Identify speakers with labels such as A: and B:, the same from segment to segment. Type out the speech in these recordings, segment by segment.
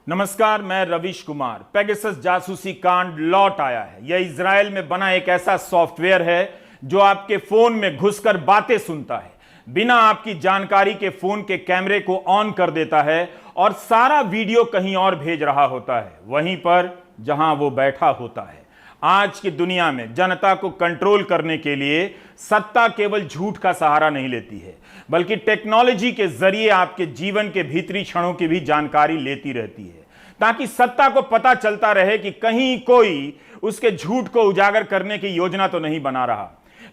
A: नमस्कार, मैं रवीश कुमार। पेगासस जासूसी कांड लौट आया है। यह इजराइल में बना एक ऐसा सॉफ्टवेयर है जो आपके फोन में घुसकर बातें सुनता है, बिना आपकी जानकारी के फोन के कैमरे को ऑन कर देता है और सारा वीडियो कहीं और भेज रहा होता है, वहीं पर जहां वो बैठा होता है। आज की दुनिया में जनता को कंट्रोल करने के लिए सत्ता केवल झूठ का सहारा नहीं लेती है, बल्कि टेक्नोलॉजी के जरिए आपके जीवन के भीतरी क्षणों की भी जानकारी लेती रहती है, ताकि सत्ता को पता चलता रहे कि कहीं कोई उसके झूठ को उजागर करने की योजना तो नहीं बना रहा।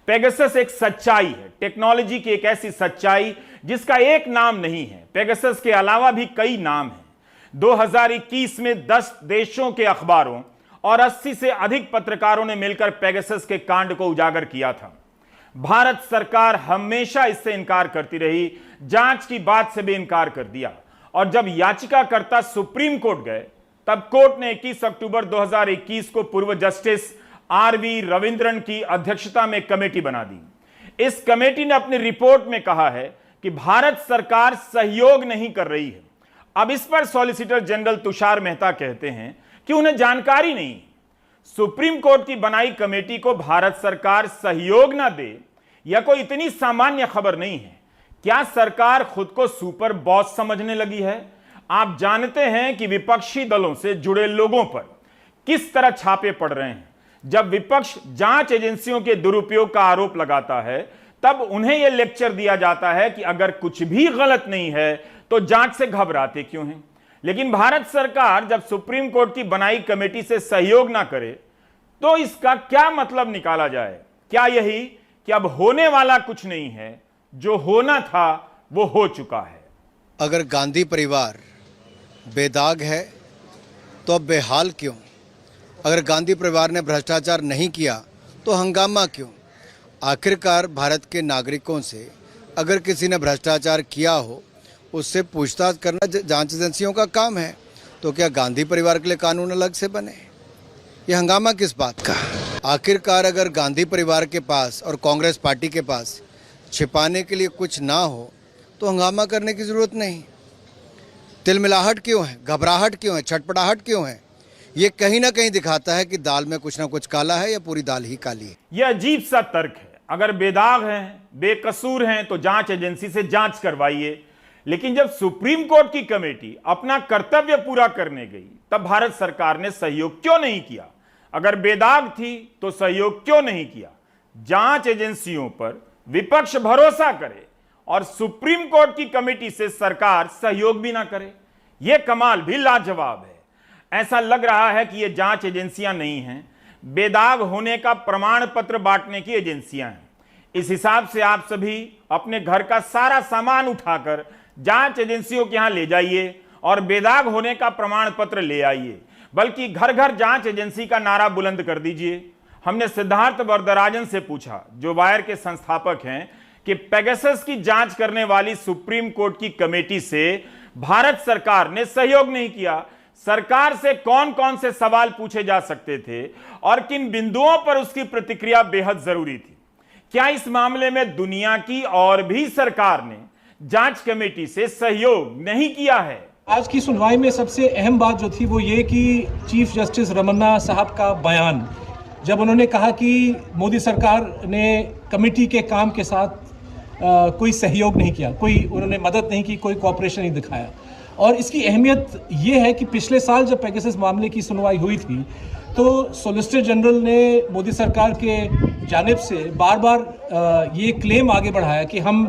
A: पेगासस एक सच्चाई है, टेक्नोलॉजी की एक ऐसी सच्चाई जिसका एक नाम नहीं है। पेगासस के अलावा भी कई नाम हैं। 2021 में 10 देशों के अखबारों और 80 से अधिक पत्रकारों ने मिलकर पेगासस के कांड को उजागर किया था। भारत सरकार हमेशा इससे इनकार करती रही, जांच की बात से भी इनकार कर दिया, और जब याचिकाकर्ता सुप्रीम कोर्ट गए तब कोर्ट ने 21 अक्टूबर 2021 को पूर्व जस्टिस आर.वी. रविंद्रन की अध्यक्षता में कमेटी बना दी। इस कमेटी ने अपनी रिपोर्ट में कहा है कि भारत सरकार सहयोग नहीं कर रही है। अब इस पर सॉलिसिटर जनरल तुषार मेहता कहते हैं कि उन्हें जानकारी नहीं। सुप्रीम कोर्ट की बनाई कमेटी को भारत सरकार सहयोग ना दे, यह कोई इतनी सामान्य खबर नहीं है। क्या सरकार खुद को सुपर बॉस समझने लगी है? आप जानते हैं कि विपक्षी दलों से जुड़े लोगों पर किस तरह छापे पड़ रहे हैं। जब विपक्ष जांच एजेंसियों के दुरुपयोग का आरोप लगाता है, तब उन्हें यह लेक्चर दिया जाता है कि अगर कुछ भी गलत नहीं है तो जांच से घबराते क्यों हैं। लेकिन भारत सरकार जब सुप्रीम कोर्ट की बनाई कमेटी से सहयोग ना करे तो इसका क्या मतलब निकाला जाए? क्या यही कि अब होने वाला कुछ नहीं है, जो होना था वो हो चुका है?
B: अगर गांधी परिवार बेदाग है तो अब बेहाल क्यों? अगर गांधी परिवार ने भ्रष्टाचार नहीं किया तो हंगामा क्यों? आखिरकार भारत के नागरिकों से अगर किसी ने भ्रष्टाचार किया हो, उससे पूछताछ करना जांच एजेंसियों का काम है। तो क्या गांधी परिवार के लिए कानून अलग से बने? यह हंगामा किस बात का? आखिरकार अगर गांधी परिवार के पास और कांग्रेस पार्टी के पास छिपाने के लिए कुछ ना हो तो हंगामा करने की ज़रूरत नहीं। तिलमिलाहट क्यों है? घबराहट क्यों है? छटपटाहट क्यों है? ये कहीं ना कहीं दिखाता है कि दाल में कुछ ना कुछ काला है या पूरी दाल ही काली है।
A: यह अजीब सा तर्क है। अगर बेदाग हैं, बेकसूर हैं तो जांच एजेंसी से जांच करवाइए। लेकिन जब सुप्रीम कोर्ट की कमेटी अपना कर्तव्य पूरा करने गई तब भारत सरकार ने सहयोग क्यों नहीं किया? अगर बेदाग थी तो सहयोग क्यों नहीं किया? जांच एजेंसियों पर विपक्ष भरोसा करे और सुप्रीम कोर्ट की कमेटी से सरकार सहयोग भी ना करे, यह कमाल भी लाजवाब है। ऐसा लग रहा है कि यह जांच एजेंसियां नहीं हैं, बेदाग होने का प्रमाण पत्र बांटने की एजेंसियां हैं। इस हिसाब से आप सभी अपने घर का सारा सामान उठाकर जांच एजेंसियों के यहां ले जाइए और बेदाग होने का प्रमाण पत्र ले आइए, बल्कि घर घर जांच एजेंसी का नारा बुलंद कर दीजिए। हमने सिद्धार्थ वरदराजन से पूछा, जो वायर के संस्थापक हैं, कि पेगासस की जांच करने वाली सुप्रीम कोर्ट की कमेटी से भारत सरकार ने सहयोग नहीं किया। सरकार से कौन कौन से सवाल पूछे जा सकते थे और किन बिंदुओं पर उसकी प्रतिक्रिया बेहद जरूरी थी? क्या इस मामले में दुनिया की और भी सरकार ने जांच कमेटी से सहयोग नहीं किया है?
C: आज की सुनवाई में सबसे अहम बात जो थी वो ये कि चीफ जस्टिस रमन्ना साहब का बयान, जब उन्होंने कहा कि मोदी सरकार ने कमेटी के काम के साथ कोई सहयोग नहीं किया, कोई उन्होंने मदद नहीं की, कोई कोऑपरेशन नहीं दिखाया। और इसकी अहमियत ये है कि पिछले साल जब पेगासस मामले की सुनवाई हुई थी तो सॉलिसिटर जनरल ने मोदी सरकार के जानिब से बार बार ये क्लेम आगे बढ़ाया कि हम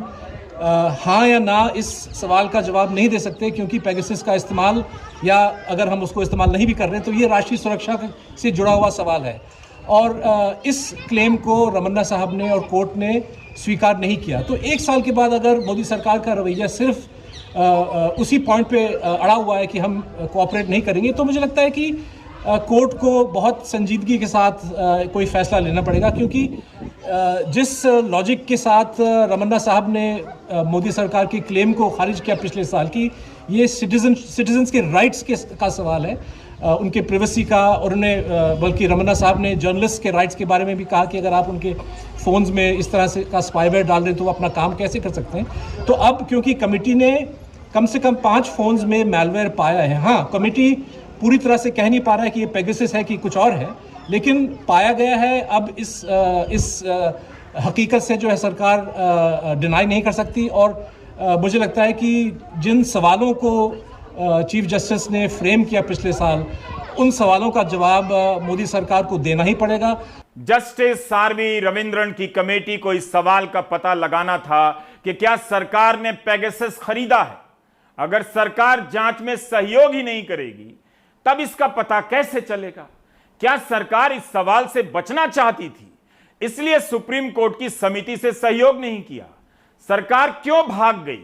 C: हाँ या ना इस सवाल का जवाब नहीं दे सकते, क्योंकि पेगासस का इस्तेमाल, या अगर हम उसको इस्तेमाल नहीं भी कर रहे हैं तो ये राष्ट्रीय सुरक्षा से जुड़ा हुआ सवाल है। और इस क्लेम को रमन्ना साहब ने और कोर्ट ने स्वीकार नहीं किया। तो एक साल के बाद अगर मोदी सरकार का रवैया सिर्फ उसी पॉइंट पे अड़ा हुआ है कि हम कोऑपरेट नहीं करेंगे, तो मुझे लगता है कि कोर्ट को बहुत संजीदगी के साथ कोई फैसला लेना पड़ेगा, क्योंकि जिस लॉजिक के साथ रमन्ना साहब ने मोदी सरकार के क्लेम को खारिज किया पिछले साल की, ये सिटीजन्स के राइट्स का सवाल है, उनके प्रिवेसी का। और उन्हें बल्कि रमन्ना साहब ने जर्नलिस्ट के राइट्स के बारे में भी कहा कि अगर आप उनके फ़ोन्स में इस तरह से का स्पाईवेयर डाल दें तो वो अपना काम कैसे कर सकते हैं। तो अब क्योंकि कमेटी ने कम से कम 5 फोन्स में मैलवेयर पाया है। हाँ, कमेटी पूरी तरह से कह नहीं पा रहा है कि ये पेगासस है कि कुछ और है, लेकिन पाया गया है। अब इस हकीकत से जो है सरकार डिनाई नहीं कर सकती, और मुझे लगता है कि जिन सवालों को चीफ जस्टिस ने फ्रेम किया पिछले साल, उन सवालों का जवाब मोदी सरकार को देना ही पड़ेगा।
A: जस्टिस आरवी रविंद्रन की कमेटी को इस सवाल का पता लगाना था कि क्या सरकार ने पेगासस खरीदा है। अगर सरकार जांच में सहयोग ही नहीं करेगी तब इसका पता कैसे चलेगा। क्या सरकार इस सवाल से बचना चाहती थी, इसलिए सुप्रीम कोर्ट की समिति से सहयोग नहीं किया? सरकार क्यों भाग गई?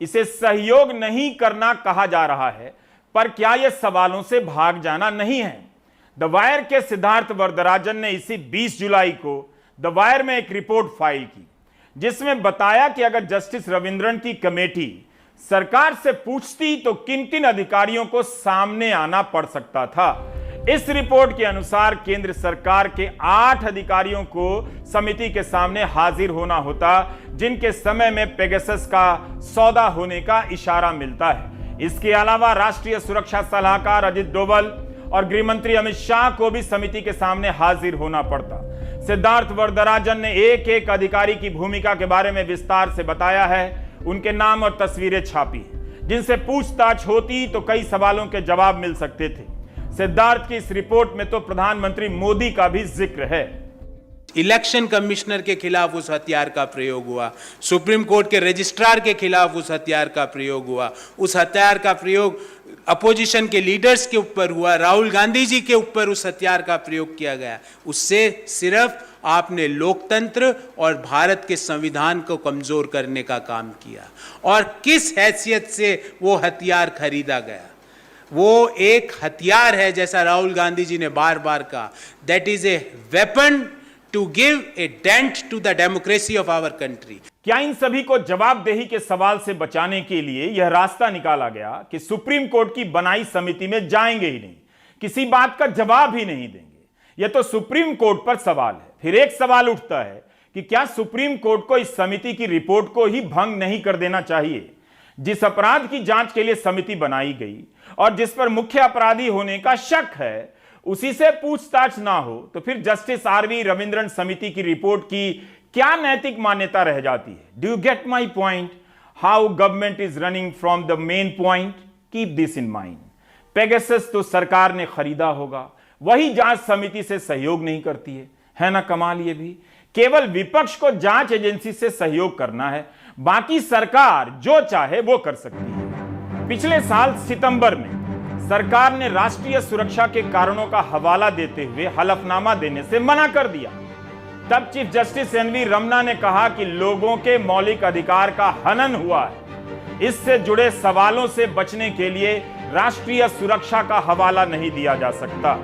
A: इसे सहयोग नहीं करना कहा जा रहा है, पर क्या यह सवालों से भाग जाना नहीं है? द वायर के सिद्धार्थ वरदराजन ने इसी 20 जुलाई को द वायर में एक रिपोर्ट फाइल की, जिसमें बताया कि अगर जस्टिस रविंद्रन की कमेटी सरकार से पूछती तो किन किन अधिकारियों को सामने आना पड़ सकता था। इस रिपोर्ट के अनुसार केंद्र सरकार के 8 अधिकारियों को समिति के सामने हाजिर होना होता, जिनके समय में पेगासस का सौदा होने का इशारा मिलता है। इसके अलावा राष्ट्रीय सुरक्षा सलाहकार अजित डोभाल और गृह मंत्री अमित शाह को भी समिति के सामने हाजिर होना पड़ता। सिद्धार्थ वरदराजन ने एक एक अधिकारी की भूमिका के बारे में विस्तार से बताया है, उनके नाम और तस्वीरें छापी हैं, जिनसे पूछताछ होती तो कई सवालों के जवाब मिल सकते थे। सिद्धार्थ की इस रिपोर्ट में तो प्रधानमंत्री मोदी का भी जिक्र है।
D: इलेक्शन कमिश्नर के खिलाफ उस हथियार का प्रयोग हुआ, सुप्रीम कोर्ट के रजिस्ट्रार के खिलाफ उस हथियार का प्रयोग हुआ, उस हथियार का प्रयोग अपोजिशन के लीडर्स के ऊपर हुआ, राहुल गांधी जी के ऊपर उस हथियार का प्रयोग किया गया। उससे सिर्फ आपने लोकतंत्र और भारत के संविधान को कमजोर करने का काम किया। और किस हैसियत से वो हथियार खरीदा गया? वो एक हथियार है, जैसा राहुल गांधी जी ने बार बार कहा, that is a weapon to give a dent to the democracy of our country.
A: क्या इन सभी को जवाबदेही के सवाल से बचाने के लिए यह रास्ता निकाला गया कि सुप्रीम कोर्ट की बनाई समिति में जाएंगे ही नहीं, किसी बात का जवाब ही नहीं देंगे? यह तो सुप्रीम कोर्ट पर सवाल है। फिर एक सवाल उठता है कि क्या सुप्रीम कोर्ट को इस समिति की रिपोर्ट को ही भंग नहीं कर देना चाहिए? जिस अपराध की जांच के लिए समिति बनाई गई और जिस पर मुख्य अपराधी होने का शक है, उसी से पूछताछ ना हो तो फिर जस्टिस आरवी रविंद्रन समिति की रिपोर्ट की क्या नैतिक मान्यता रह जाती है? Do you get my point? How government is running from the main point? Keep this in mind. Pegasus तो सरकार ने खरीदा होगा, वही जांच समिति से सहयोग नहीं करती है ना कमाल? ये भी केवल विपक्ष को जांच एजेंसी से सहयोग करना है, बाकी सरकार जो चाहे वो कर सकती है। पिछले साल सितंबर में सरकार ने राष्ट्रीय सुरक्षा के कारणों का हवाला देते हुए हलफनामा देने से मना कर दिया। तब चीफ जस्टिस एनवी रमना ने कहा कि लोगों के मौलिक अधिकार का हनन हुआ है, इससे जुड़े सवालों से बचने के लिए राष्ट्रीय सुरक्षा का हवाला नहीं दिया जा सकता।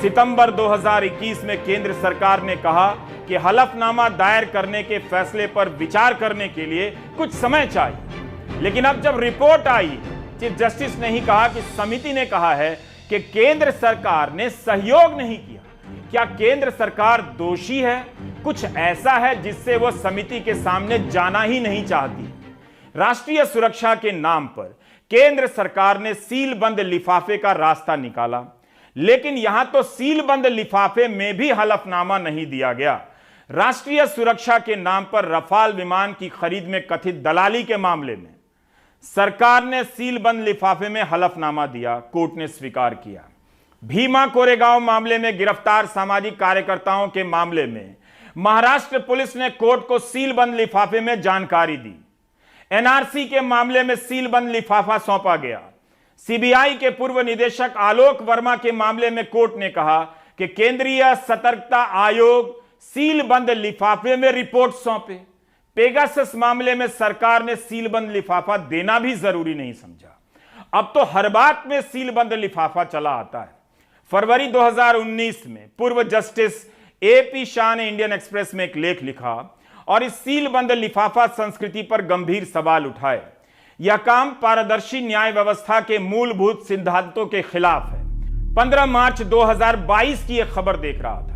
A: सितंबर 2021 में केंद्र सरकार ने कहा कि हलफनामा दायर करने के फैसले पर विचार करने के लिए कुछ समय चाहिए, लेकिन अब जब रिपोर्ट आई, चीफ जस्टिस ने ही कहा कि समिति ने कहा है कि केंद्र सरकार ने सहयोग नहीं किया। क्या केंद्र सरकार दोषी है? कुछ ऐसा है जिससे वो समिति के सामने जाना ही नहीं चाहती? राष्ट्रीय सुरक्षा के नाम पर केंद्र सरकार ने सीलबंद लिफाफे का रास्ता निकाला, लेकिन यहां तो सीलबंद लिफाफे में भी हलफनामा नहीं दिया गया। राष्ट्रीय सुरक्षा के नाम पर रफाल विमान की खरीद में कथित दलाली के मामले में सरकार ने सीलबंद लिफाफे में हलफनामा दिया, कोर्ट ने स्वीकार किया। भीमा कोरेगांव मामले में गिरफ्तार सामाजिक कार्यकर्ताओं के मामले में महाराष्ट्र पुलिस ने कोर्ट को सीलबंद लिफाफे में जानकारी दी। एनआरसी के मामले में सीलबंद लिफाफा सौंपा गया। सीबीआई के पूर्व निदेशक आलोक वर्मा के मामले में कोर्ट ने कहा कि केंद्रीय सतर्कता आयोग सीलबंद लिफाफे में रिपोर्ट सौंपे। पेगासस मामले में सरकार ने सीलबंद लिफाफा देना भी जरूरी नहीं समझा। अब तो हर बात में सीलबंद लिफाफा चला आता है। फरवरी 2019 में पूर्व जस्टिस एपी शाह ने इंडियन एक्सप्रेस में एक लेख लिखा और इस सीलबंद लिफाफा संस्कृति पर गंभीर सवाल उठाए। यह काम पारदर्शी न्याय व्यवस्था के मूलभूत सिद्धांतों के खिलाफ है। 15 मार्च 2022 की एक खबर देख रहा था।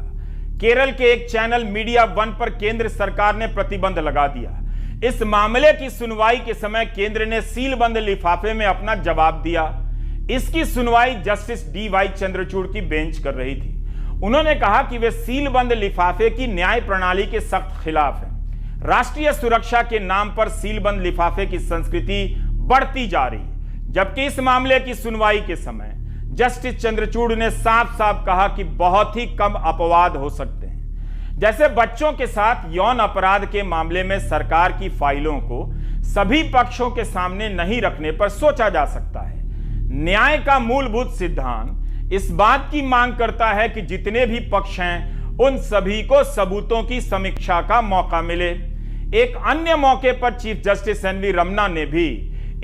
A: केरल के एक चैनल मीडिया वन पर केंद्र सरकार ने प्रतिबंध लगा दिया, इस मामले की सुनवाई के समय केंद्र ने सीलबंद लिफाफे में अपना जवाब दिया। इसकी सुनवाई जस्टिस डी.वाई. चंद्रचूड़ की बेंच कर रही थी। उन्होंने कहा कि वे सीलबंद लिफाफे की न्याय प्रणाली के सख्त खिलाफ हैं। राष्ट्रीय सुरक्षा के नाम पर सीलबंद लिफाफे की संस्कृति बढ़ती जा रही है, जबकि इस मामले की सुनवाई के समय जस्टिस चंद्रचूड़ ने साफ साफ कहा कि बहुत ही कम अपवाद हो सकते हैं। जैसे बच्चों के साथ यौन अपराध के मामले में सरकार की फाइलों को सभी पक्षों के सामने नहीं रखने पर सोचा जा सकता है। न्याय का मूलभूत सिद्धांत इस बात की मांग करता है कि जितने भी पक्ष हैं उन सभी को सबूतों की समीक्षा का मौका मिले। एक अन्य मौके पर चीफ जस्टिस एन.वी. रमन्ना ने भी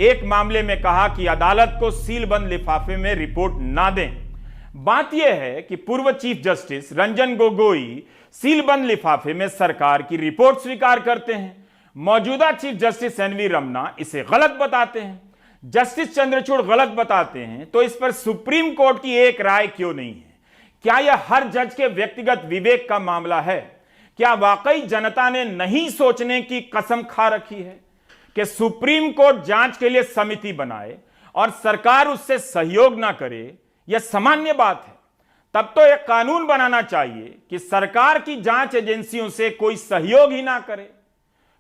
A: एक मामले में कहा कि अदालत को सीलबंद लिफाफे में रिपोर्ट ना दें। बात यह है कि पूर्व चीफ जस्टिस रंजन गोगोई सीलबंद लिफाफे में सरकार की रिपोर्ट स्वीकार करते हैं। मौजूदा चीफ जस्टिस एन.वी. रमन्ना इसे गलत बताते हैं। जस्टिस चंद्रचूड़ गलत बताते हैं तो इस पर सुप्रीम कोर्ट की एक राय क्यों नहीं है? क्या यह हर जज के व्यक्तिगत विवेक का मामला है? क्या वाकई जनता ने नहीं सोचने की कसम खा रखी है कि सुप्रीम कोर्ट जांच के लिए समिति बनाए और सरकार उससे सहयोग ना करे? यह सामान्य बात है। तब तो एक कानून बनाना चाहिए कि सरकार की जांच एजेंसियों से कोई सहयोग ही ना करे।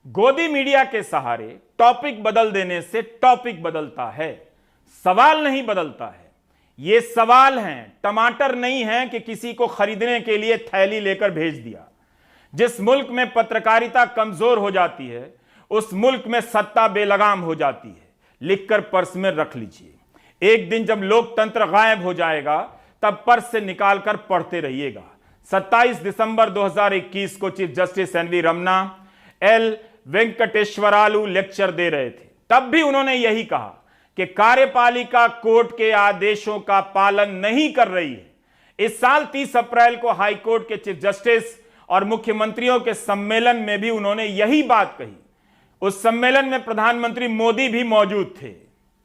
A: गोदी मीडिया के सहारे टॉपिक बदल देने से टॉपिक बदलता है, सवाल नहीं बदलता है। ये सवाल हैं, टमाटर नहीं है कि किसी को खरीदने के लिए थैली लेकर भेज दिया। जिस मुल्क में पत्रकारिता कमजोर हो जाती है उस मुल्क में सत्ता बेलगाम हो जाती है। लिखकर पर्स में रख लीजिए। एक दिन जब लोकतंत्र गायब हो जाएगा तब पर्स से निकालकर पढ़ते रहिएगा। 27 दिसंबर 2021 को chief justice N V. Ramana L Venkateswarlu lecture दे रहे थे। तब भी उन्होंने यही कहा कि कार्यपालिका कोर्ट के आदेशों का पालन नहीं कर रही है। इस साल 30 अप्रैल को हाई कोर्ट के चीफ जस्टिस और मुख्यमंत्रियों के सम्मेलन में भी उन्होंने यही बात कही। उस सम्मेलन में प्रधानमंत्री मोदी भी मौजूद थे।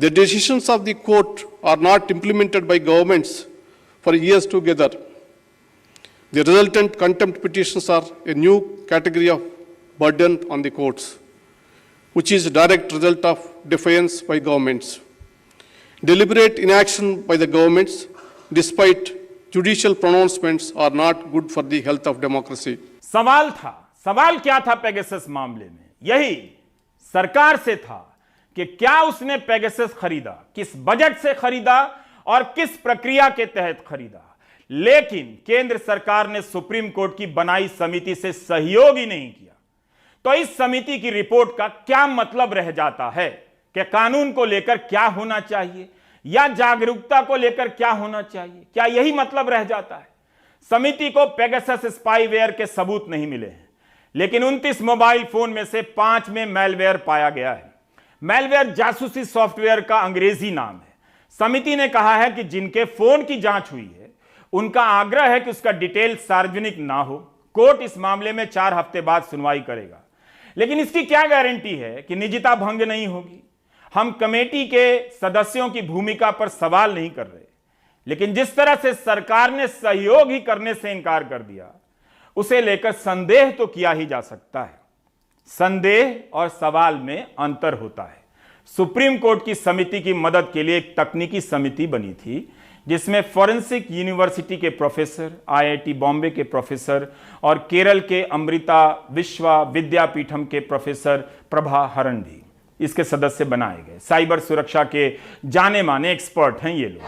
E: The decisions of the court are not implemented by governments for years together. The resultant contempt petitions are a new category of burden on the courts, which is a direct result of defiance by governments. Deliberate inaction by the governments, despite judicial pronouncements, are not good for the health of democracy.
A: सवाल क्या था Pegasus मामले में? यही सरकार से था कि क्या उसने पेगासस खरीदा, किस बजट से खरीदा और किस प्रक्रिया के तहत खरीदा। लेकिन केंद्र सरकार ने सुप्रीम कोर्ट की बनाई समिति से सहयोग ही नहीं किया। तो इस समिति की रिपोर्ट का क्या मतलब रह जाता है कि कानून को लेकर क्या होना चाहिए या जागरूकता को लेकर क्या होना चाहिए? क्या यही मतलब रह जाता है? समिति को पेगासस स्पाईवेयर के सबूत नहीं मिले हैं, लेकिन 29 मोबाइल फोन में से 5 में मैलवेयर पाया गया है। मैलवेयर जासूसी सॉफ्टवेयर का अंग्रेजी नाम है। समिति ने कहा है कि जिनके फोन की जांच हुई है उनका आग्रह है कि उसका डिटेल सार्वजनिक ना हो। कोर्ट इस मामले में 4 हफ्ते बाद सुनवाई करेगा, लेकिन इसकी क्या गारंटी है कि निजता भंग नहीं होगी? हम कमेटी के सदस्यों की भूमिका पर सवाल नहीं कर रहे, लेकिन जिस तरह से सरकार ने सहयोग ही करने से इनकार कर दिया उसे लेकर संदेह तो किया ही जा सकता है। संदेह और सवाल में अंतर होता है। सुप्रीम कोर्ट की समिति की मदद के लिए एक तकनीकी समिति बनी थी जिसमें फॉरेंसिक यूनिवर्सिटी के प्रोफेसर, आईआईटी बॉम्बे के प्रोफेसर और केरल के अमृता विश्वा विद्यापीठम के प्रोफेसर प्रभा हरण भी इसके सदस्य बनाए गए। साइबर सुरक्षा के जाने माने एक्सपर्ट हैं ये लोग।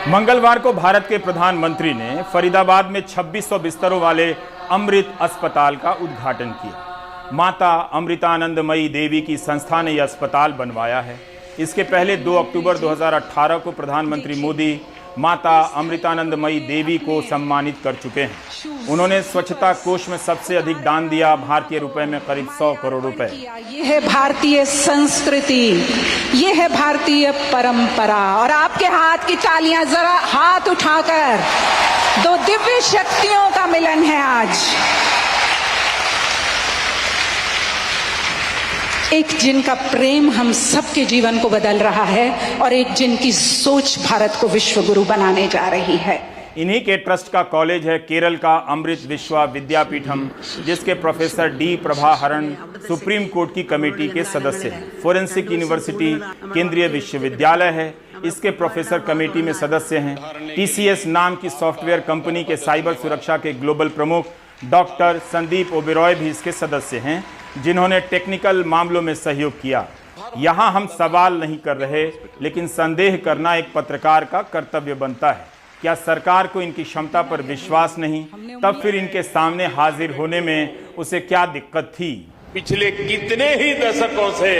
A: मंगलवार को भारत के प्रधानमंत्री ने फरीदाबाद में 2600 बिस्तरों वाले अमृत अस्पताल का उद्घाटन किया। माता अमृतानंदमयी देवी की संस्था ने यह अस्पताल बनवाया है। इसके पहले 2 अक्टूबर 2018 को प्रधानमंत्री मोदी माता अमृतानंदमयी देवी को सम्मानित कर चुके हैं। उन्होंने स्वच्छता कोष में सबसे अधिक दान दिया, भारतीय रुपए में करीब 100 करोड़ रुपए।
F: ये है भारतीय संस्कृति, ये है भारतीय परंपरा। और आपके हाथ की तालियां जरा हाथ उठाकर, 2 दिव्य शक्तियों का मिलन है आज। एक जिनका प्रेम हम सबके जीवन को बदल रहा है और एक जिनकी सोच भारत को विश्व गुरु बनाने जा रही है।
A: इन्हीं के ट्रस्ट का कॉलेज है केरल का अमृत विश्वा विद्यापीठम, जिसके प्रोफेसर डी प्रभाहरण सुप्रीम कोर्ट की कमेटी के सदस्य हैं। फोरेंसिक यूनिवर्सिटी केंद्रीय विश्वविद्यालय है, इसके प्रोफेसर कमेटी में सदस्य हैं। TCS नाम की सॉफ्टवेयर कंपनी के साइबर सुरक्षा के ग्लोबल प्रमुख डॉक्टर संदीप ओबेरॉय भी इसके सदस्य हैं, जिन्होंने टेक्निकल मामलों में सहयोग किया। यहाँ हम सवाल नहीं कर रहे, लेकिन संदेह करना एक पत्रकार का कर्तव्य बनता है। क्या सरकार को इनकी क्षमता पर विश्वास नहीं? तब फिर इनके सामने हाजिर होने में उसे क्या दिक्कत थी?
G: पिछले कितने ही दशकों से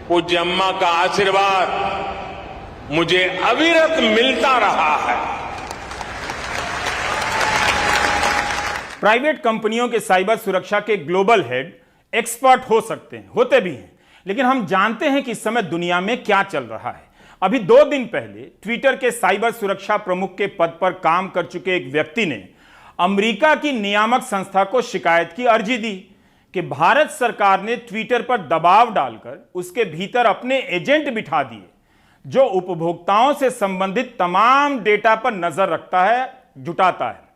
G: पूज्य अम्मा का आशीर्वाद मुझे अविरत मिलता रहा है।
A: प्राइवेट कंपनियों के साइबर सुरक्षा के ग्लोबल हेड एक्सपर्ट हो सकते हैं, होते भी हैं, लेकिन हम जानते हैं कि इस समय दुनिया में क्या चल रहा है। अभी 2 दिन पहले ट्विटर के साइबर सुरक्षा प्रमुख के पद पर काम कर चुके एक व्यक्ति ने अमेरिका की नियामक संस्था को शिकायत की अर्जी दी कि भारत सरकार ने ट्विटर पर दबाव डालकर उसके भीतर अपने एजेंट बिठा दिए, जो उपभोक्ताओं से संबंधित तमाम डेटा पर नजर रखता है, जुटाता है।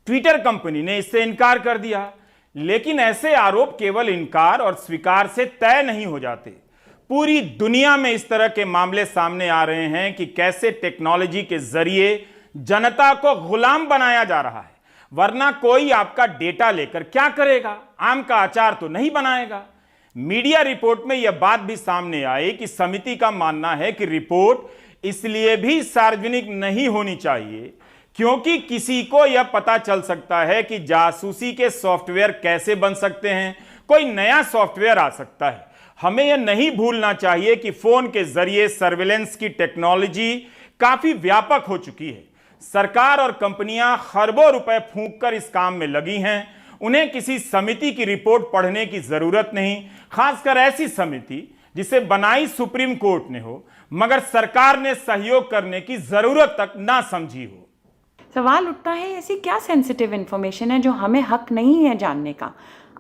A: ट्विटर कंपनी ने इससे इनकार कर दिया, लेकिन ऐसे आरोप केवल इनकार और स्वीकार से तय नहीं हो जाते। पूरी दुनिया में इस तरह के मामले सामने आ रहे हैं कि कैसे टेक्नोलॉजी के जरिए जनता को गुलाम बनाया जा रहा है, वरना कोई आपका डेटा लेकर क्या करेगा? आम का अचार तो नहीं बनाएगा। मीडिया रिपोर्ट में यह बात भी सामने आई कि समिति का मानना है कि रिपोर्ट इसलिए भी सार्वजनिक नहीं होनी चाहिए क्योंकि किसी को यह पता चल सकता है कि जासूसी के सॉफ्टवेयर कैसे बन सकते हैं, कोई नया सॉफ्टवेयर आ सकता है। हमें यह नहीं भूलना चाहिए कि फोन के जरिए सर्विलेंस की टेक्नोलॉजी काफी व्यापक हो चुकी है। सरकार और कंपनियां खरबों रुपए फूंककर इस काम में लगी हैं। उन्हें किसी समिति की रिपोर्ट पढ़ने की जरूरत नहीं, खासकर ऐसी समिति जिसे बनाई सुप्रीम कोर्ट ने हो, मगर सरकार ने सहयोग करने की जरूरत तक ना समझी हो।
H: सवाल उठता है, ऐसी क्या सेंसिटिव इंफॉर्मेशन है जो हमें हक नहीं है जानने का?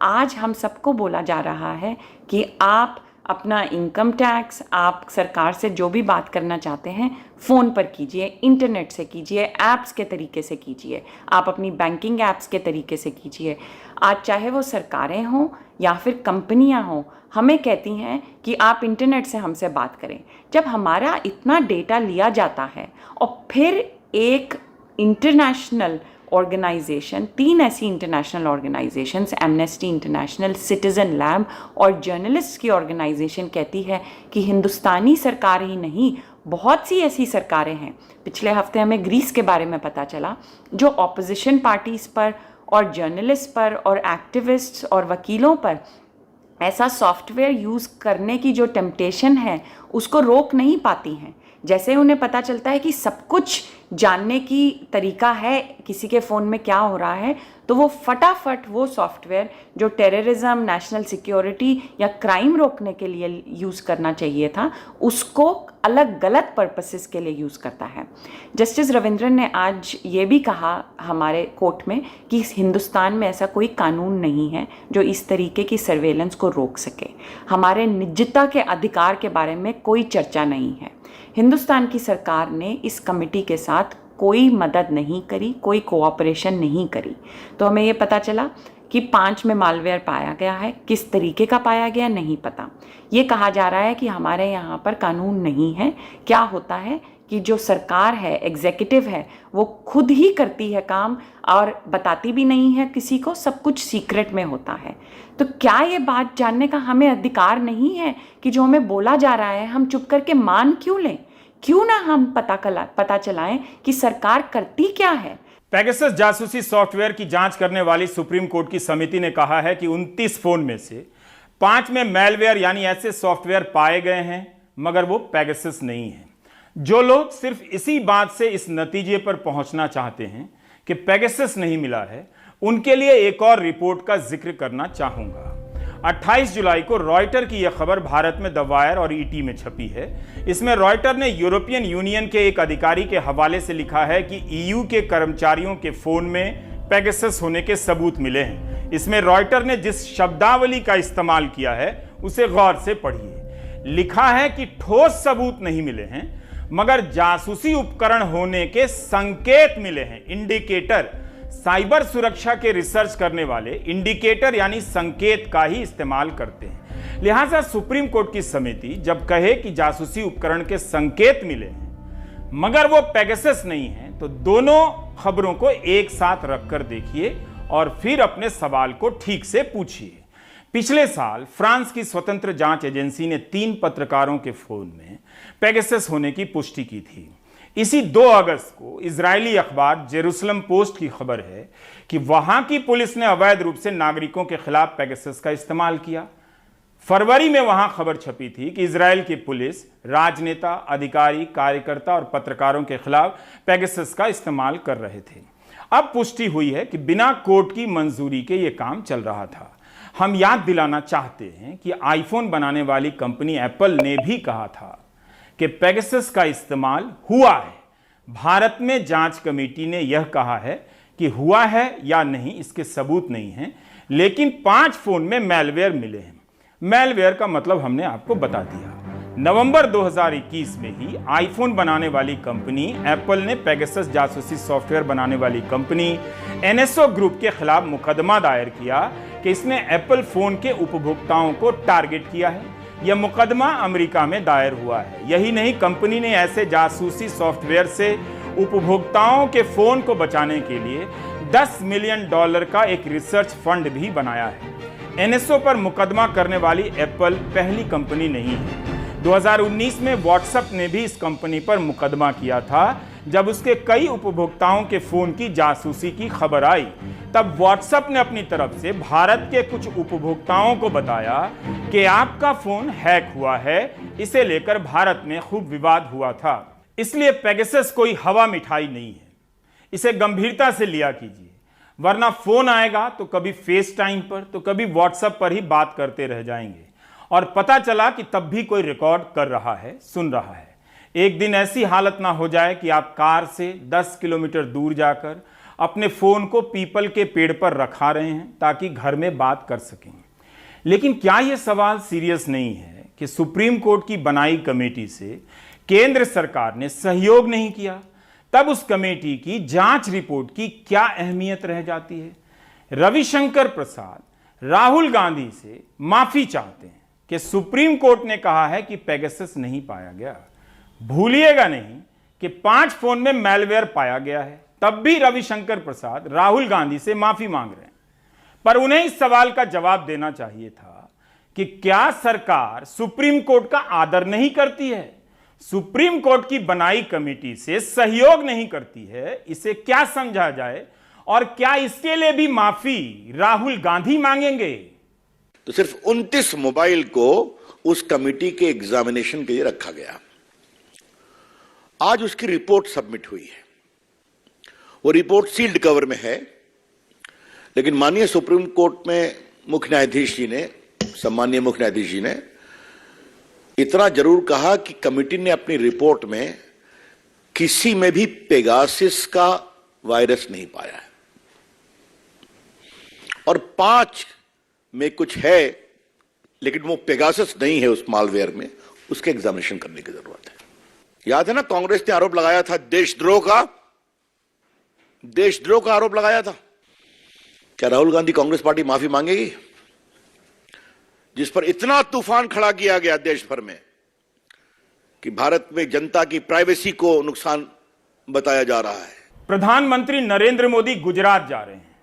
H: आज हम सबको बोला जा रहा है कि आप अपना इनकम टैक्स, आप सरकार से जो भी बात करना चाहते हैं फ़ोन पर कीजिए, इंटरनेट से कीजिए, ऐप्स के तरीके से कीजिए, आप अपनी बैंकिंग ऐप्स के तरीके से कीजिए। आज चाहे वो सरकारें हों या फिर कंपनियां हों, हमें कहती हैं कि आप इंटरनेट से हमसे बात करें। जब हमारा इतना डेटा लिया जाता है और फिर एक इंटरनेशनल ऑर्गेनाइजेशन, 3 ऐसी international organisations, amnesty international, citizen lab और जर्नलिस्ट की ऑर्गेनाइजेशन कहती है कि हिंदुस्तानी सरकार ही नहीं, बहुत सी ऐसी सरकारें हैं। पिछले हफ्ते हमें ग्रीस के बारे में पता चला, जो ऑपोजिशन पार्टीज़ पर और जर्नलिस्ट पर और एक्टिविस्ट्स और वकीलों पर ऐसा सॉफ्टवेयर यूज़ करने की जो टेम्पटेशन है उसको रोक नहीं पाती हैं। जैसे उन्हें पता चलता है कि सब कुछ जानने की तरीका है किसी के फ़ोन में क्या हो रहा है, तो वो फटाफट वो सॉफ्टवेयर जो टेररिज्म, नेशनल सिक्योरिटी या क्राइम रोकने के लिए यूज़ करना चाहिए था, उसको अलग गलत पर्पसेस के लिए यूज़ करता है। जस्टिस रविंद्रन ने आज ये भी कहा हमारे कोर्ट में कि हिंदुस्तान में ऐसा कोई कानून नहीं है जो इस तरीके की सर्वेलेंस को रोक सके। हमारे निजता के अधिकार के बारे में कोई चर्चा नहीं है। हिंदुस्तान की सरकार ने इस कमेटी के साथ कोई मदद नहीं करी, कोई कोऑपरेशन नहीं करी। तो हमें ये पता चला कि 5 में मालवेयर पाया गया है, किस तरीके का पाया गया नहीं पता। ये कहा जा रहा है कि हमारे यहाँ पर कानून नहीं है। क्या होता है कि जो सरकार है, एग्जीक्यूटिव है, वो खुद ही करती है काम और बताती भी नहीं है किसी को, सब कुछ सीक्रेट में होता है। तो क्या ये बात जानने का हमें अधिकार नहीं है कि जो हमें बोला जा रहा है हम चुप करके मान क्यों लें? क्यों ना हम पता चलाएं कि सरकार करती क्या है?
A: पेगासस जासूसी सॉफ्टवेयर की जांच करने वाली सुप्रीम कोर्ट की समिति ने कहा है कि 29 फोन में से 5 में मैलवेयर यानी ऐसे सॉफ्टवेयर पाए गए हैं, मगर वो पेगासस नहीं है। जो लोग सिर्फ इसी बात से इस नतीजे पर पहुंचना चाहते हैं कि पेगासस नहीं मिला है, उनके लिए एक और रिपोर्ट का जिक्र करना चाहूंगा। 28 जुलाई को रॉयटर की यह खबर भारत में द वायर और ईटी में छपी है। इसमें रॉयटर ने यूरोपियन यूनियन के एक अधिकारी के हवाले से लिखा है कि ईयू के कर्मचारियों के फोन में पेगासस होने के सबूत मिले हैं। इसमें रॉयटर ने जिस शब्दावली का इस्तेमाल किया है उसे गौर से पढ़िए। लिखा है कि ठोस सबूत नहीं मिले हैं, मगर जासूसी उपकरण होने के संकेत मिले हैं, इंडिकेटर। साइबर सुरक्षा के रिसर्च करने वाले इंडिकेटर यानी संकेत का ही इस्तेमाल करते हैं। लिहाजा सुप्रीम कोर्ट की समिति जब कहे कि जासूसी उपकरण के संकेत मिले हैं मगर वो पेगासस नहीं है, तो दोनों खबरों को एक साथ रखकर देखिए और फिर अपने सवाल को ठीक से पूछिए। पिछले साल फ्रांस की स्वतंत्र जांच एजेंसी ने 3 पत्रकारों के फोन में पेगासस होने की पुष्टि की थी। इसी 2 अगस्त को इजरायली अखबार जेरूसलम पोस्ट की खबर है कि वहां की पुलिस ने अवैध रूप से नागरिकों के खिलाफ पेगासस का इस्तेमाल किया। फरवरी में वहां खबर छपी थी कि इजराइल की पुलिस राजनेता, अधिकारी, कार्यकर्ता और पत्रकारों के खिलाफ पेगासस का इस्तेमाल कर रहे थे। अब पुष्टि हुई है कि बिना कोर्ट की मंजूरी के यह काम चल रहा था। हम याद दिलाना चाहते हैं कि आईफोन बनाने वाली कंपनी एप्पल ने भी कहा था कि पेगासस का इस्तेमाल हुआ है। भारत में जांच कमेटी ने यह कहा है कि हुआ है या नहीं इसके सबूत नहीं हैं, लेकिन 5 फोन में मैलवेयर मिले हैं। मैलवेयर का मतलब हमने आपको बता दिया। नवंबर 2021 में ही आईफोन बनाने वाली कंपनी एप्पल ने पेगासस जासूसी सॉफ्टवेयर बनाने वाली कंपनी NSO ग्रुप के खिलाफ मुकदमा दायर किया कि इसने एप्पल फोन के उपभोक्ताओं को टारगेट किया है। यह मुकदमा अमेरिका में दायर हुआ है। यही नहीं, कंपनी ने ऐसे जासूसी सॉफ्टवेयर से उपभोक्ताओं के फोन को बचाने के लिए $10 मिलियन का एक रिसर्च फंड भी बनाया है। NSO पर मुकदमा करने वाली एप्पल पहली कंपनी नहीं है। 2019 में व्हाट्सएप ने भी इस कंपनी पर मुकदमा किया था। जब उसके कई उपभोक्ताओं के फोन की जासूसी की खबर आई, तब व्हाट्सएप ने अपनी तरफ से भारत के कुछ उपभोक्ताओं को बताया कि आपका फोन हैक हुआ है। इसे लेकर भारत में खूब विवाद हुआ था। इसलिए पेगासस कोई हवा मिठाई नहीं है, इसे गंभीरता से लिया कीजिए, वरना फोन आएगा तो कभी फेस टाइम पर तो कभी व्हाट्सएप पर ही बात करते रह जाएंगे और पता चला कि तब भी कोई रिकॉर्ड कर रहा है, सुन रहा है। एक दिन ऐसी हालत ना हो जाए कि आप कार से 10 किलोमीटर दूर जाकर अपने फोन को पीपल के पेड़ पर रखा रहे हैं ताकि घर में बात कर सकें। लेकिन क्या यह सवाल सीरियस नहीं है कि सुप्रीम कोर्ट की बनाई कमेटी से केंद्र सरकार ने सहयोग नहीं किया? तब उस कमेटी की जांच रिपोर्ट की क्या अहमियत रह जाती है? रविशंकर प्रसाद राहुल गांधी से माफी चाहते हैं कि सुप्रीम कोर्ट ने कहा है कि पेगासस नहीं पाया गया। भूलिएगा नहीं कि 5 फोन में मैलवेयर पाया गया है। तब भी रविशंकर प्रसाद राहुल गांधी से माफी मांग रहे हैं। पर उन्हें इस सवाल का जवाब देना चाहिए था कि क्या सरकार सुप्रीम कोर्ट का आदर नहीं करती है, सुप्रीम कोर्ट की बनाई कमेटी से सहयोग नहीं करती है? इसे क्या समझा जाए और क्या इसके लिए भी माफी राहुल गांधी मांगेंगे?
I: तो सिर्फ 29 मोबाइल को उस कमेटी के एग्जामिनेशन के लिए रखा गया। आज उसकी रिपोर्ट सबमिट हुई है। वो रिपोर्ट सील्ड कवर में है, लेकिन माननीय सुप्रीम कोर्ट में मुख्य न्यायाधीश जी ने, सम्माननीय मुख्य न्यायाधीश जी ने इतना जरूर कहा कि कमेटी ने अपनी रिपोर्ट में किसी में भी पेगासस का वायरस नहीं पाया है और 5 में कुछ है, लेकिन वो पेगासस नहीं है उस मालवेयर में, उसके एग्जामिनेशन करने की जरूरत है। याद है ना, कांग्रेस ने आरोप लगाया था देशद्रोह का आरोप लगाया था। क्या राहुल गांधी कांग्रेस पार्टी माफी मांगेगी, जिस पर इतना तूफान खड़ा किया गया देश भर में कि भारत में जनता की प्राइवेसी को नुकसान बताया जा रहा है?
A: प्रधानमंत्री नरेंद्र मोदी गुजरात जा रहे हैं।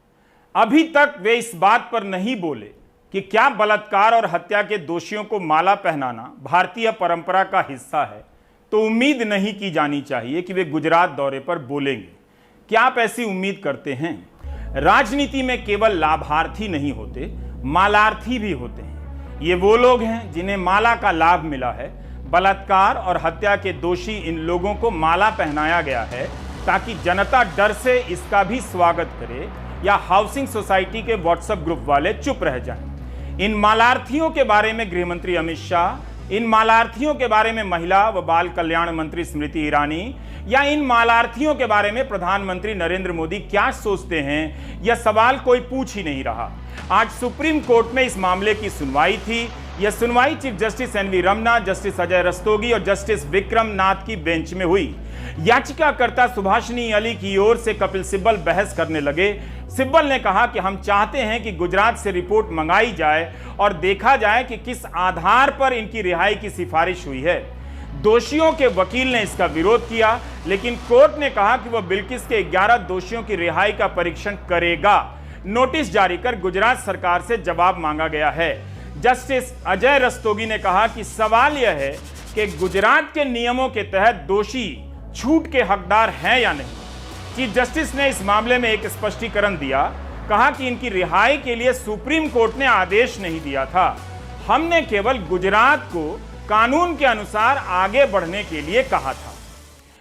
A: अभी तक वे इस बात पर नहीं बोले कि क्या बलात्कार और हत्या के दोषियों को माला पहनाना भारतीय परंपरा का हिस्सा है, तो उम्मीद नहीं की जानी चाहिए कि वे गुजरात दौरे पर बोलेंगे। क्या आप ऐसी उम्मीद करते हैं? राजनीति में केवल लाभार्थी नहीं होते, मालार्थी भी होते हैं। ये वो लोग हैं जिन्हें माला का लाभ मिला है। बलात्कार और हत्या के दोषी इन लोगों को माला पहनाया गया है ताकि जनता डर से इसका भी स्वागत करे, या हाउसिंग सोसाइटी के व्हाट्सएप ग्रुप वाले चुप रह जाएं। इन मालार्थियों के बारे में गृहमंत्री अमित शाह, इन मालार्थियों के बारे में महिला व बाल कल्याण मंत्री स्मृति ईरानी, या इन मालार्थियों के बारे में प्रधानमंत्री नरेंद्र मोदी क्या सोचते हैं, यह सवाल कोई पूछ ही नहीं रहा। आज सुप्रीम कोर्ट में इस मामले की सुनवाई थी। यह सुनवाई chief justice NV Ramana, justice Ajay Rastogi और जस्टिस विक्रम नाथ की बेंच में हुई। याचिकाकर्ता सुभाषिनी अली की ओर से कपिल सिब्बल बहस करने लगे। सिब्बल ने कहा कि हम चाहते हैं कि गुजरात से रिपोर्ट मंगाई जाए और देखा जाए कि किस आधार पर इनकी रिहाई की सिफारिश हुई है। दोषियों के वकील ने इसका विरोध किया, लेकिन कोर्ट ने कहा कि वह बिल्किस के 11 दोषियों की रिहाई का परीक्षण करेगा। नोटिस जारी कर गुजरात सरकार से जवाब मांगा गया है। जस्टिस अजय रस्तोगी ने कहा कि सवाल यह है कि गुजरात के नियमों के तहत दोषी छूट के हकदार हैं या नहीं। चीफ जस्टिस ने इस मामले में एक स्पष्टीकरण दिया, कहा कि इनकी रिहाई के लिए सुप्रीम कोर्ट ने आदेश नहीं दिया था, हमने केवल गुजरात को कानून के अनुसार आगे बढ़ने के लिए कहा था।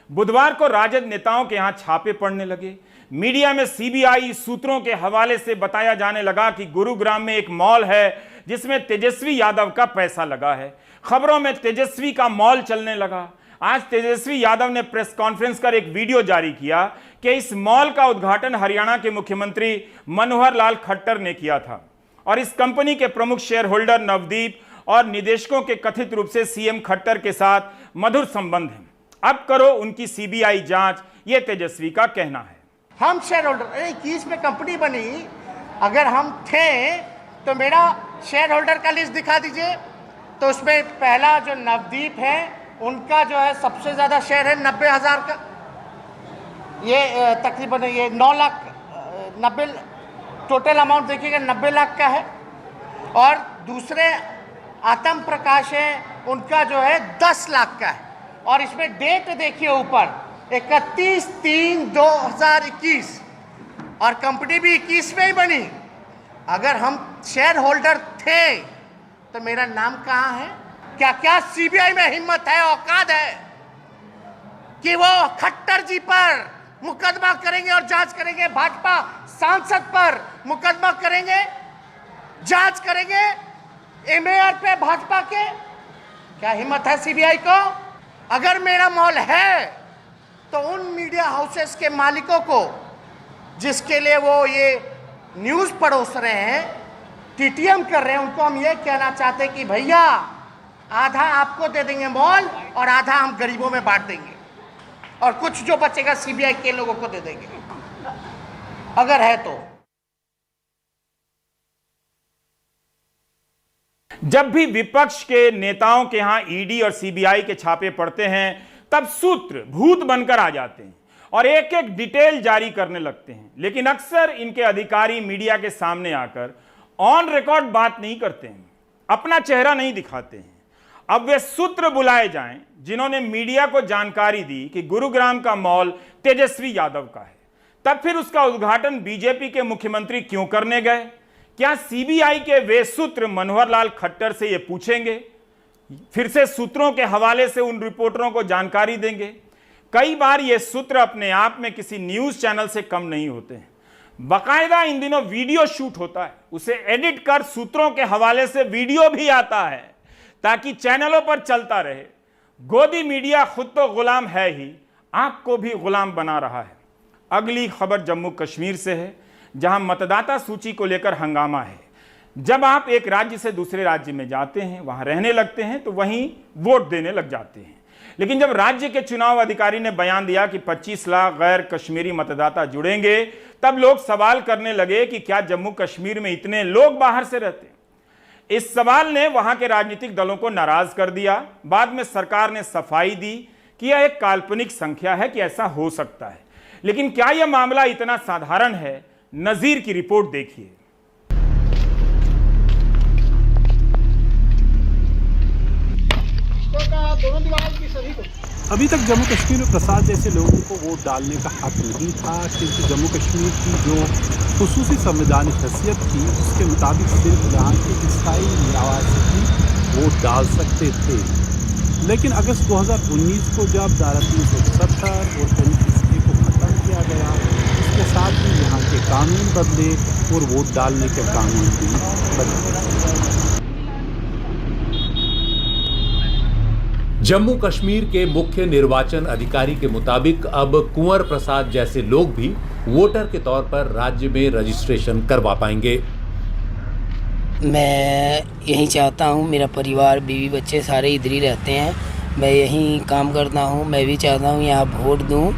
A: बुधवार को राजद नेताओं के यहां छापे पड़ने लगे। मीडिया में सीबीआई सूत्रों के हवाले से बताया जाने लगा कि गुरुग्राम में एक मॉल है जिसमें तेजस्वी यादव का पैसा लगा है। खबरों में तेजस्वी का मॉल चलने लगा। आज तेजस्वी यादव ने प्रेस कॉन्फ्रेंस कर एक वीडियो जारी किया कि इस मॉल का उद्घाटन हरियाणा के मुख्यमंत्री मनोहर लाल खट्टर ने किया था और इस कंपनी के प्रमुख शेयर होल्डर नवदीप और निदेशकों के कथित रूप से सीएम खट्टर के साथ मधुर संबंध हैं। अब करो उनकी सीबीआई जांच, ये तेजस्वी का कहना है।
J: हम शेयर होल्डर 21 में कंपनी बनी, अगर हम थे तो मेरा शेयर होल्डर का लिस्ट दिखा दीजिए। तो उसमें पहला जो नवदीप है उनका जो है सबसे ज़्यादा शेयर है 90,000 का, ये तकरीबन ये 9 लाख 90 टोटल अमाउंट देखिएगा 90 लाख का है। और दूसरे आतम प्रकाश है, उनका जो है 10 लाख का है। और इसमें डेट देखिए ऊपर 31/3/2021 और कंपनी भी 21 में ही बनी। अगर हम शेयर होल्डर थे तो मेरा नाम कहाँ है? क्या सीबीआई में हिम्मत है, औकात है कि वो खट्टर जी पर मुकदमा करेंगे और जांच करेंगे, भाजपा सांसद पर मुकदमा करेंगे, जांच करेंगे, एमएआर पे भाजपा के? क्या हिम्मत है सीबीआई को? अगर मेरा मॉल है तो उन मीडिया हाउसेस के मालिकों को जिसके लिए वो ये न्यूज़ परोस रहे हैं, टीटीएम कर रहे हैं, उनको हम ये कहना चाहते हैं कि भैया आधा आपको दे देंगे मॉल और आधा हम गरीबों में बांट देंगे और कुछ जो बचेगा सीबीआई के लोगों को दे देंगे, अगर है तो।
A: जब भी विपक्ष के नेताओं के यहां ईडी और सीबीआई के छापे पड़ते हैं तब सूत्र भूत बनकर आ जाते हैं और एक एक डिटेल जारी करने लगते हैं, लेकिन अक्सर इनके अधिकारी मीडिया के सामने आकर ऑन रिकॉर्ड बात नहीं करते हैं, अपना चेहरा नहीं दिखाते हैं। अब वे सूत्र बुलाए जाएं जिन्होंने मीडिया को जानकारी दी कि गुरुग्राम का मॉल तेजस्वी यादव का है, तब फिर उसका उद्घाटन बीजेपी के मुख्यमंत्री क्यों करने गए? क्या सीबीआई के वे सूत्र मनोहर लाल खट्टर से ये पूछेंगे? फिर से सूत्रों के हवाले से उन रिपोर्टरों को जानकारी देंगे? कई बार ये सूत्र अपने आप में किसी न्यूज चैनल से कम नहीं होते हैं। बाकायदा इन दिनों वीडियो शूट होता है, उसे एडिट कर सूत्रों के हवाले से वीडियो भी आता है ताकि चैनलों पर चलता रहे। गोदी मीडिया खुद तो गुलाम है ही, आपको भी गुलाम बना रहा है। अगली खबर जम्मू कश्मीर से है, जहां मतदाता सूची को लेकर हंगामा है। जब आप एक राज्य से दूसरे राज्य में जाते हैं, वहां रहने लगते हैं, तो वहीं वोट देने लग जाते हैं। लेकिन जब राज्य के चुनाव अधिकारी ने बयान दिया कि 25 लाख गैर कश्मीरी मतदाता जुड़ेंगे, तब लोग सवाल करने लगे कि क्या जम्मू कश्मीर में इतने लोग बाहर से रहते हैं? इस सवाल ने वहां के राजनीतिक दलों को नाराज कर दिया। बाद में सरकार ने सफाई दी कि यह एक काल्पनिक संख्या है कि ऐसा हो सकता है। लेकिन क्या यह मामला इतना साधारण है? नजीर की रिपोर्ट देखिए।
K: अभी तक जम्मू कश्मीर में प्रसाद जैसे लोगों को वोट डालने का हक नहीं था, क्योंकि जम्मू कश्मीर की जो खुसूसी संवैधानिक हैसियत थी उसके मुताबिक सिर्फ यहाँ के ईसाई नवासी वोट डाल सकते थे। लेकिन अगस्त 2019 को जब धारा 370 और 35A को खत्म किया गया, उसके साथ ही यहाँ के कानून बदले और वोट डालने के कानून भी बदले।
L: जम्मू कश्मीर के मुख्य निर्वाचन अधिकारी के मुताबिक अब कुंवर प्रसाद जैसे लोग भी वोटर के तौर पर राज्य में रजिस्ट्रेशन करवा पाएंगे।
M: मैं यहीं चाहता हूँ, मेरा परिवार बीवी बच्चे सारे इधर ही रहते हैं, मैं यहीं काम करता हूँ। मैं भी चाहता हूँ यहाँ वोट दूँ।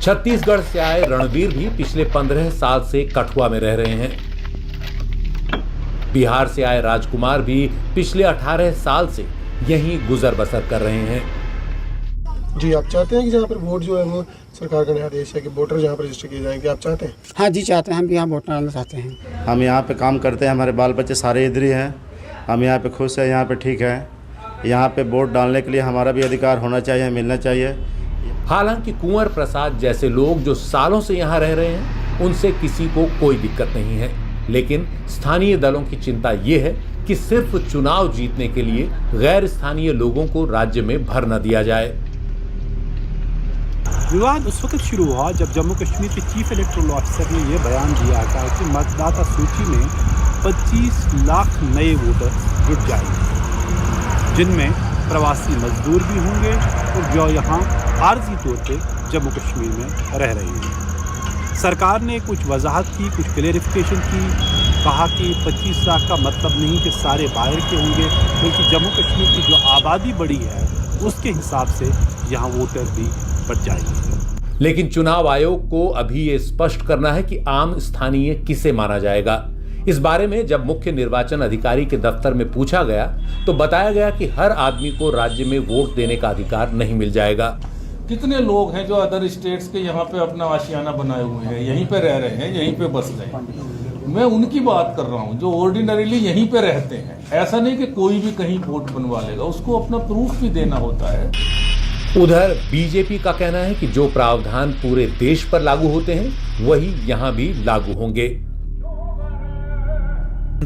L: छत्तीसगढ़ से आए रणवीर भी पिछले 15 साल से कठुआ में रह रहे हैं। बिहार से आए राजकुमार भी पिछले 18 साल से यहीं गुजर बसर कर रहे हैं।
N: जी, आप चाहते हैं कि जहाँ पर वोट जो है वो सरकार का निर्देश है कि वोटर जहाँ पर रजिस्टर किए जाएंगे, आप चाहते हैं?
O: हाँ जी, चाहते हैं, हम यहाँ वोट डालना चाहते हैं।
P: हम यहाँ पे काम करते हैं, हमारे बाल बच्चे सारे इधर ही हैं, हम यहाँ पे खुश हैं, यहाँ पे ठीक है। यहाँ पे वोट डालने के लिए हमारा भी अधिकार होना चाहिए, मिलना चाहिए।
L: हालांकि कुंवर प्रसाद जैसे लोग जो सालों से यहाँ रह रहे हैं, उनसे किसी को कोई दिक्कत नहीं है, लेकिन स्थानीय दलों की चिंता ये है कि सिर्फ चुनाव जीतने के लिए गैर स्थानीय लोगों को राज्य में भर न दिया जाए।
K: विवाद उस वक्त शुरू हुआ जब जम्मू कश्मीर के चीफ इलेक्टोरल ऑफिसर ने यह बयान दिया था कि मतदाता सूची में 25 लाख नए वोटर जुड़ जाएंगे, जिनमें प्रवासी मजदूर भी होंगे और जो यहाँ आर्जी तौर पे जम्मू कश्मीर में रह रहे हैं। सरकार ने कुछ वजाहत की, कुछ क्लेरिफिकेशन की, कहा कि 25 लाख का मतलब नहीं कि सारे बाहर के होंगे, बल्कि जम्मू कश्मीर की जो आबादी बढ़ी है उसके हिसाब से यहाँ वोटर भी बढ़ जाएंगे।
L: लेकिन चुनाव आयोग को अभी ये स्पष्ट करना है कि आम स्थानीय किसे माना जाएगा। इस बारे में जब मुख्य निर्वाचन अधिकारी के दफ्तर में पूछा गया तो बताया गया कि हर आदमी को राज्य में वोट देने का अधिकार नहीं मिल जाएगा।
C: कितने लोग हैं जो अदर स्टेट्स के यहाँ पे अपना आशियाना बनाए हुए हैं, यहीं पे रह रहे हैं, यहीं पे बस गए। मैं उनकी बात कर रहा हूँ जो ऑर्डिनरीली यहीं पे रहते हैं। ऐसा नहीं कि कोई भी कहीं वोट बनवा लेगा, उसको अपना प्रूफ भी देना होता है।
L: उधर बीजेपी का कहना है कि जो प्रावधान पूरे देश पर लागू होते हैं वही यहाँ भी लागू होंगे।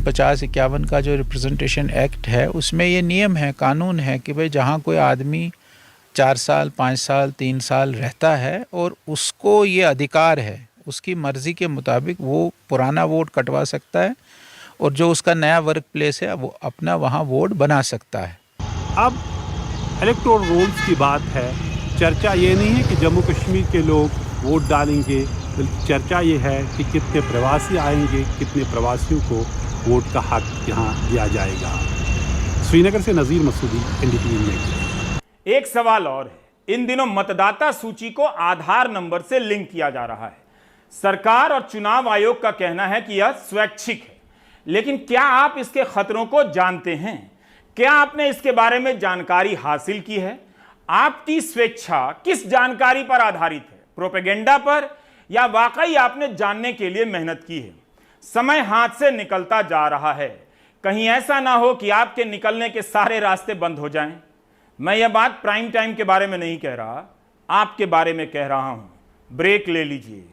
O: 50-51 का जो रिप्रेजेंटेशन एक्ट है उसमें ये नियम है, कानून है कि भाई जहाँ कोई आदमी 4 साल 5 साल 3 साल रहता है और उसको ये अधिकार है, उसकी मर्जी के मुताबिक वो पुराना वोट कटवा सकता है और जो उसका नया वर्क प्लेस है वो अपना वहाँ वोट बना सकता है।
K: अब इलेक्टोरल रोल्स की बात है, चर्चा ये नहीं है कि जम्मू कश्मीर के लोग वोट डालेंगे, बल्कि चर्चा ये है कि कितने प्रवासी आएंगे, कितने प्रवासियों को वोट का हक यहाँ दिया जाएगा। श्रीनगर से नज़ीर मसूदी, NDTV में।
A: एक सवाल और है, इन दिनों मतदाता सूची को आधार नंबर से लिंक किया जा रहा है। सरकार और चुनाव आयोग का कहना है कि यह स्वैच्छिक है, लेकिन क्या आप इसके खतरों को जानते हैं? क्या आपने इसके बारे में जानकारी हासिल की है? आपकी स्वेच्छा किस जानकारी पर आधारित है? प्रोपेगेंडा पर, या वाकई आपने जानने के लिए मेहनत की है? समय हाथ से निकलता जा रहा है, कहीं ऐसा ना हो कि आपके निकलने के सारे रास्ते बंद हो जाएं। मैं यह बात प्राइम टाइम के बारे में नहीं कह रहा, आपके बारे में कह रहा हूं। ब्रेक ले लीजिए।